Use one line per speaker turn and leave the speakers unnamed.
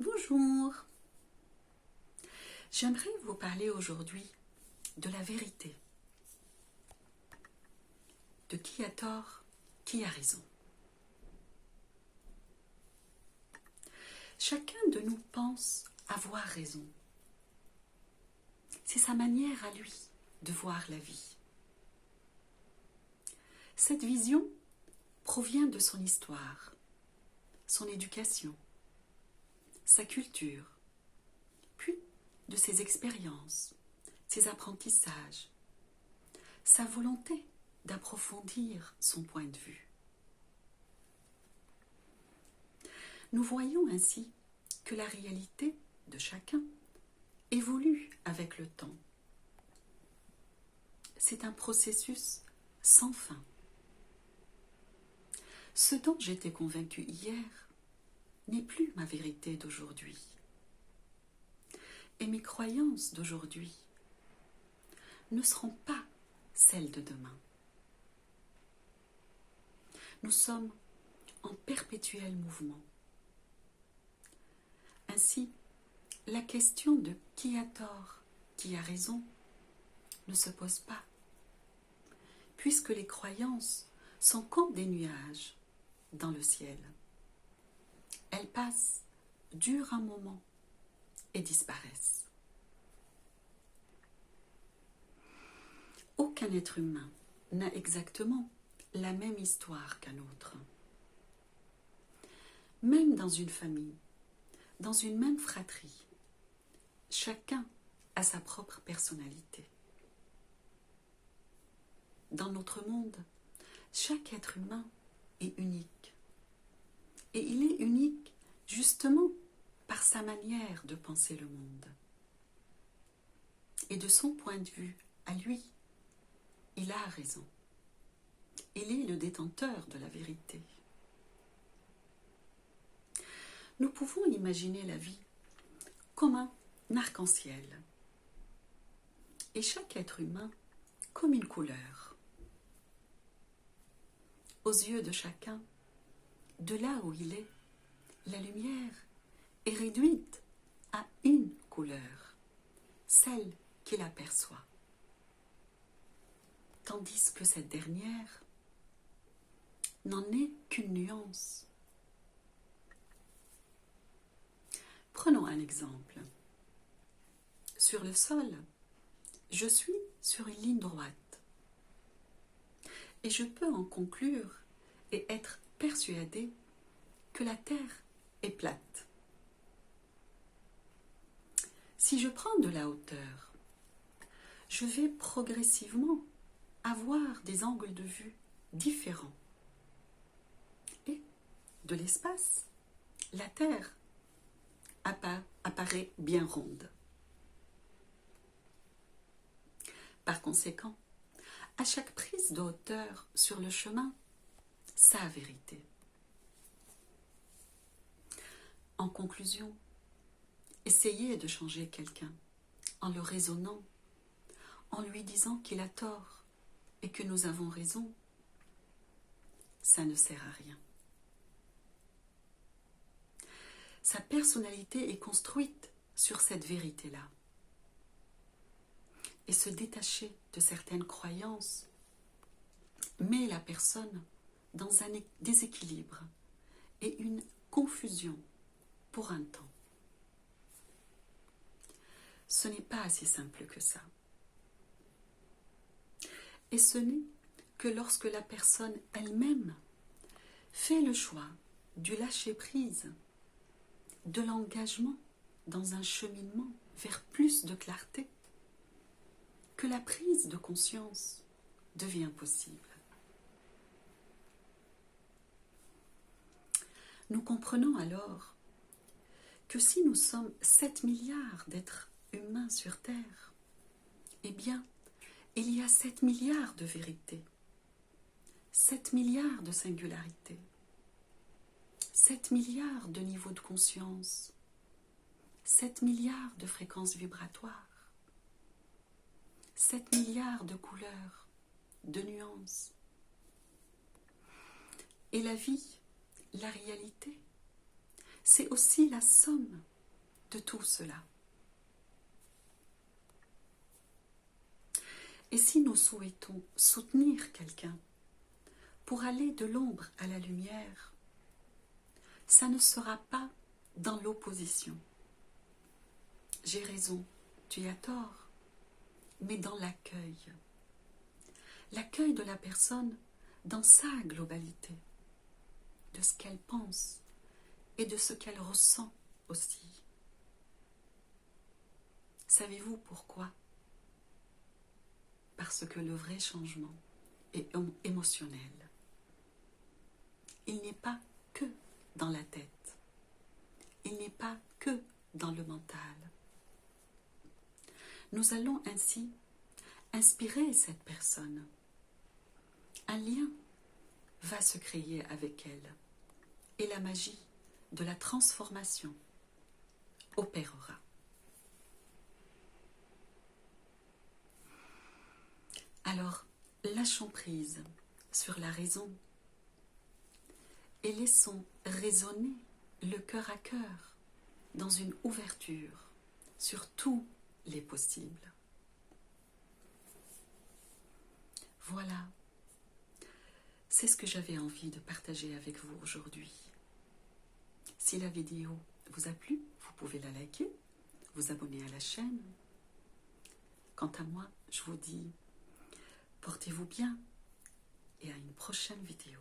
Bonjour. J'aimerais vous parler aujourd'hui de la vérité. De qui a tort, qui a raison. Chacun de nous pense avoir raison. C'est sa manière à lui de voir la vie. Cette vision provient de son histoire, son éducation, sa culture, puis de ses expériences, ses apprentissages, sa volonté d'approfondir son point de vue. Nous voyons ainsi que la réalité de chacun évolue avec le temps. C'est un processus sans fin. Ce dont j'étais convaincue hier n'est plus ma vérité d'aujourd'hui. Et mes croyances d'aujourd'hui ne seront pas celles de demain. Nous sommes en perpétuel mouvement. Ainsi, la question de qui a tort, qui a raison, ne se pose pas, puisque les croyances sont comme des nuages dans le ciel. Elles passent, durent un moment et disparaissent. Aucun être humain n'a exactement la même histoire qu'un autre. Même dans une famille, dans une même fratrie, chacun a sa propre personnalité. Dans notre monde, chaque être humain est unique. Et il est unique justement par sa manière de penser le monde. Et de son point de vue à lui, il a raison. Il est le détenteur de la vérité. Nous pouvons imaginer la vie comme un arc-en-ciel et chaque être humain comme une couleur. Aux yeux de chacun, de là où il est, la lumière est réduite à une couleur, celle qu'il aperçoit. Tandis que cette dernière n'en est qu'une nuance. Prenons un exemple. Sur le sol, je suis sur une ligne droite. Et je peux en conclure et être persuadée que la Terre est plate. Si je prends de la hauteur, je vais progressivement avoir des angles de vue différents. Et de l'espace, la Terre apparaît bien ronde. Par conséquent, à chaque prise de hauteur sur le chemin, sa vérité. En conclusion, essayez de changer quelqu'un en le raisonnant, en lui disant qu'il a tort et que nous avons raison. Ça ne sert à rien. Sa personnalité est construite sur cette vérité-là. Et se détacher de certaines croyances met la personne dans un déséquilibre et une confusion pour un temps. Ce n'est pas si simple que ça. Et ce n'est que lorsque la personne elle-même fait le choix du lâcher-prise, de l'engagement dans un cheminement vers plus de clarté, que la prise de conscience devient possible. Nous comprenons alors que si nous sommes 7 milliards d'êtres humains sur Terre, eh bien, il y a 7 milliards de vérités, 7 milliards de singularités, 7 milliards de niveaux de conscience, 7 milliards de fréquences vibratoires, 7 milliards de couleurs, de nuances. Et la vie, la réalité, c'est aussi la somme de tout cela. Et si nous souhaitons soutenir quelqu'un pour aller de l'ombre à la lumière, ça ne sera pas dans l'opposition. J'ai raison, tu as tort, mais dans l'accueil. L'accueil de la personne dans sa globalité, de ce qu'elle pense et de ce qu'elle ressent aussi. Savez-vous pourquoi? Parce que le vrai changement est émotionnel. Il n'est pas que dans la tête. Il n'est pas que dans le mental. Nous allons ainsi inspirer cette personne. Un lien va se créer avec elle et la magie de la transformation opérera. Alors, lâchons prise sur la raison et laissons résonner le cœur à cœur dans une ouverture sur tous les possibles. Voilà, c'est ce que j'avais envie de partager avec vous aujourd'hui. Si la vidéo vous a plu, vous pouvez la liker, vous abonner à la chaîne. Quant à moi, je vous dis, portez-vous bien et à une prochaine vidéo.